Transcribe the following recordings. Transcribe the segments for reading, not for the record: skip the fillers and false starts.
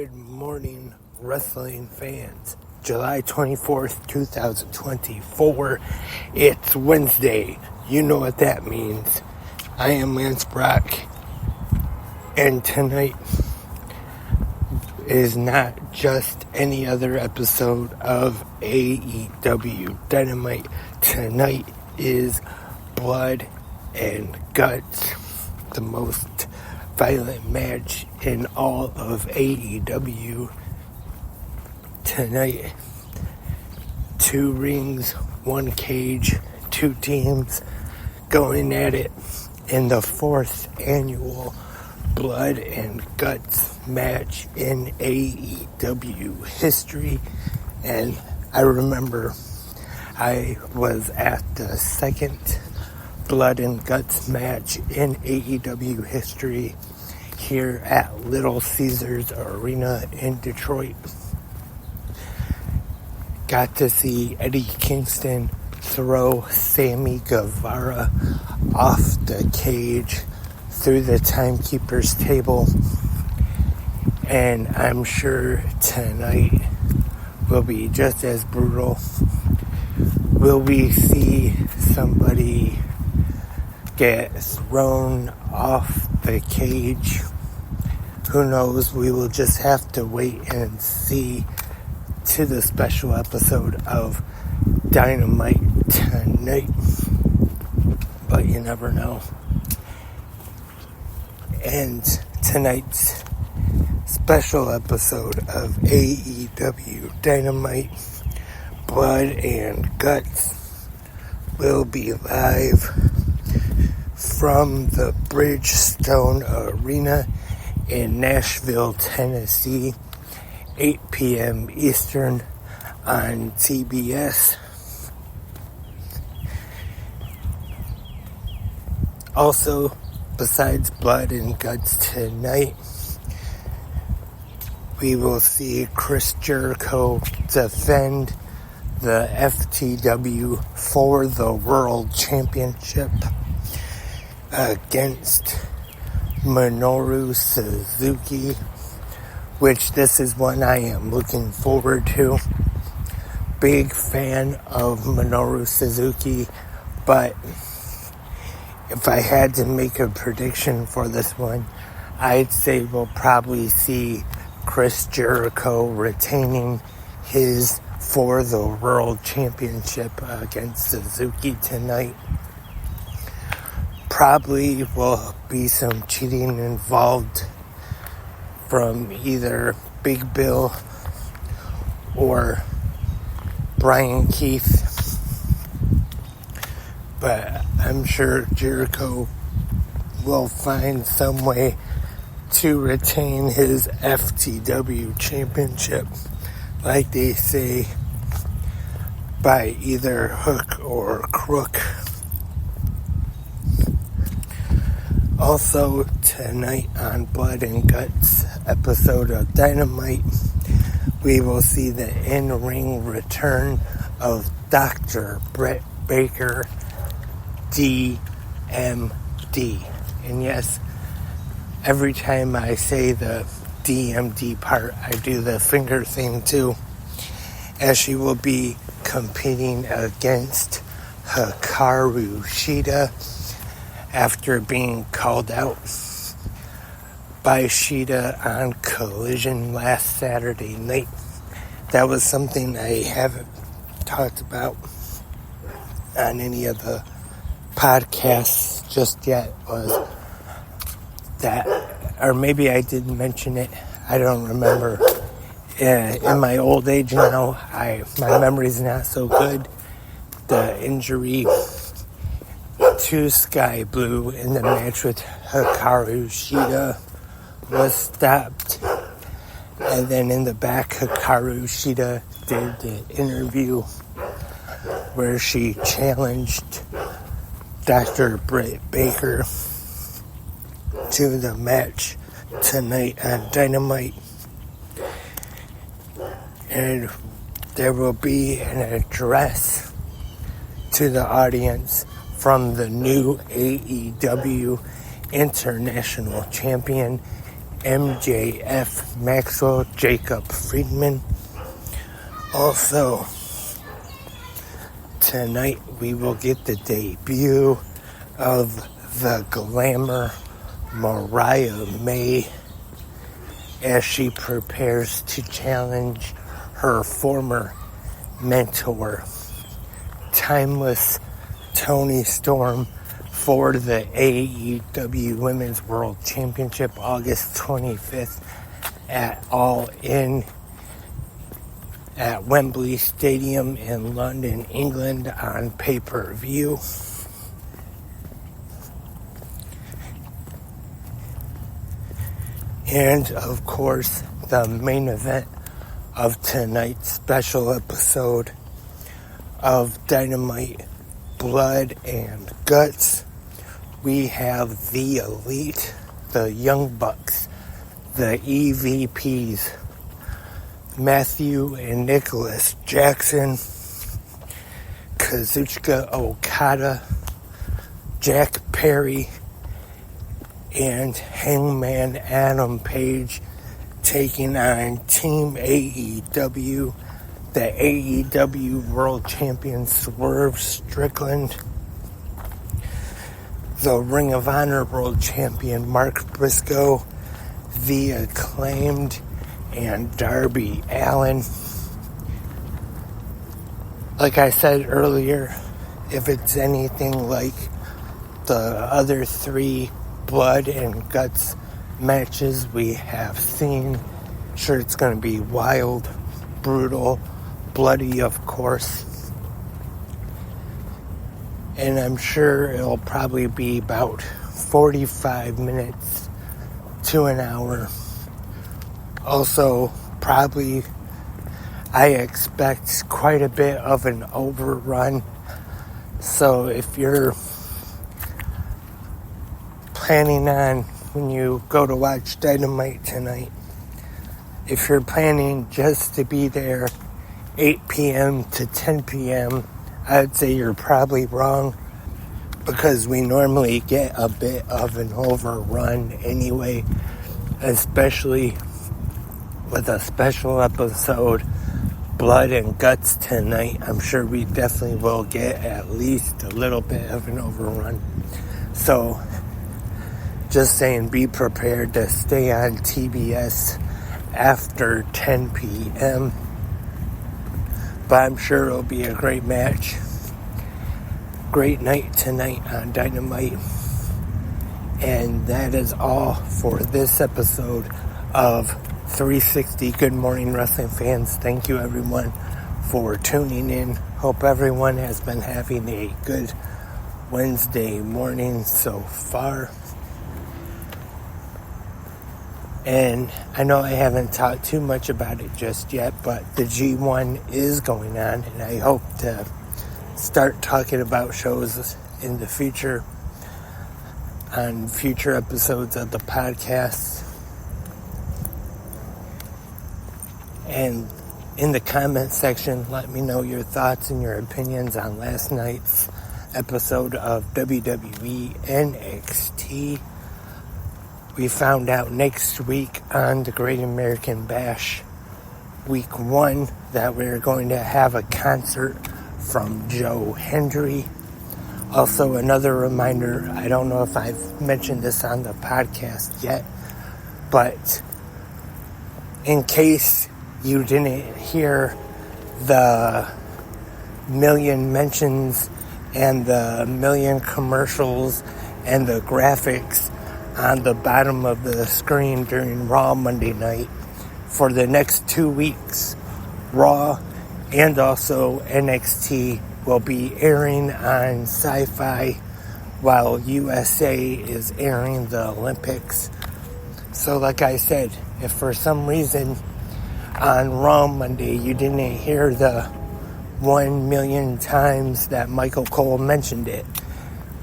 Good morning, wrestling fans. July 24th, 2024. It's Wednesday. You know what that means. I am Lance Brock, and tonight is not just any other episode of AEW Dynamite. Tonight is Blood and Guts, the most violent match in all of AEW. Tonight, 2 rings, 1 cage, 2 teams going at it in the 4th annual Blood and Guts match in AEW history. And I remember I was at the 2nd Blood and Guts match in AEW history here at Little Caesars Arena in Detroit. Got to see Eddie Kingston throw Sammy Guevara off the cage through the timekeeper's table, and I'm sure tonight will be just as brutal. Will we see somebody get thrown off the cage? Who knows? We will just have to wait and see to the special episode of Dynamite tonight. But you never know. And tonight's special episode of AEW Dynamite Blood and Guts will be live from the Bridgestone Arena in Nashville, Tennessee, 8 p.m. Eastern on TBS. Also, besides Blood and Guts tonight, we will see Chris Jericho defend the FTW for the World Championship against Minoru Suzuki, which this is one I am looking forward to. Big fan of Minoru Suzuki, but if I had to make a prediction for this one, I'd say we'll probably see Chris Jericho retaining his for the World Championship against Suzuki tonight. Probably will be some cheating involved from either Big Bill or Brian Keith. But I'm sure Jericho will find some way to retain his FTW championship, like they say, by either hook or crook. Also, tonight on Blood and Guts episode of Dynamite, we will see the in-ring return of Dr. Britt Baker, DMD. And yes, every time I say the DMD part, I do the finger thing too, as she will be competing against Hikaru Shida after being called out by Shida on Collision last Saturday night. That was something I haven't talked about on any of the podcasts just yet, was that, or maybe I didn't mention it, I don't remember. In my old age now, my memory's not so good. The injury to Sky Blue in the match with Hikaru Shida was stopped, and then in the back, Hikaru Shida did the interview where she challenged Dr. Britt Baker to the match tonight on Dynamite. And there will be an address to the audience from the new AEW International Champion MJF, Maxwell Jacob Friedman. Also, tonight we will get the debut of the Glamour Mariah May as she prepares to challenge her former mentor, Timeless Toni Storm, for the AEW Women's World Championship August 25th at All In at Wembley Stadium in London, England on pay-per-view. And of course, the main event of tonight's special episode of Dynamite Blood and Guts, we have the Elite, the Young Bucks, the EVPs, Matthew and Nicholas Jackson, Kazuchika Okada, Jack Perry, and Hangman Adam Page taking on Team AEW, the AEW World Champion Swerve Strickland, the Ring of Honor World Champion Mark Briscoe, the Acclaimed, and Darby Allin. Like I said earlier, if it's anything like the other three Blood and Guts matches we have seen, sure, it's going to be wild, brutal, bloody, of course. And I'm sure it'll probably be about 45 minutes to an hour. Also, probably, I expect quite a bit of an overrun. So if you're planning on, when you go to watch Dynamite tonight, if you're planning just to be there 8 p.m. to 10 p.m., I'd say you're probably wrong, because we normally get a bit of an overrun anyway, especially with a special episode, Blood and Guts tonight. I'm sure we definitely will get at least a little bit of an overrun. So, just saying, be prepared to stay on TBS after 10 p.m. But I'm sure it'll be a great match. Great night tonight on Dynamite. And that is all for this episode of 360 Good Morning Wrestling Fans. Thank you everyone for tuning in. Hope everyone has been having a good Wednesday morning so far. And I know I haven't talked too much about it just yet, but the G1 is going on, and I hope to start talking about shows in the future on future episodes of the podcast. And in the comment section, let me know your thoughts and your opinions on last night's episode of WWE NXT. We found out next week on the Great American Bash Week 1 that we're going to have a concert from Joe Hendry. Also, another reminder, I don't know if I've mentioned this on the podcast yet, but in case you didn't hear the million mentions and the million commercials and the graphics on the bottom of the screen during Raw Monday night, for the next 2 weeks, Raw and also NXT will be airing on Sci-Fi while USA is airing the Olympics. So like I said, if for some reason on Raw Monday you didn't hear the 1 million times that Michael Cole mentioned it,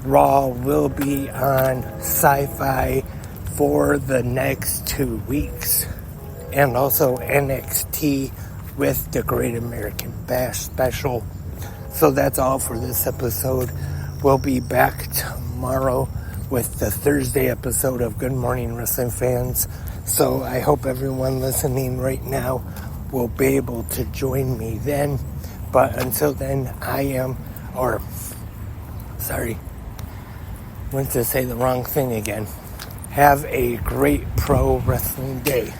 Raw will be on Sci-Fi for the next 2 weeks. And also NXT with the Great American Bash special. So that's all for this episode. We'll be back tomorrow with the Thursday episode of Good Morning Wrestling Fans. So I hope everyone listening right now will be able to join me then. But until then, went to say the wrong thing again. Have a great pro wrestling day.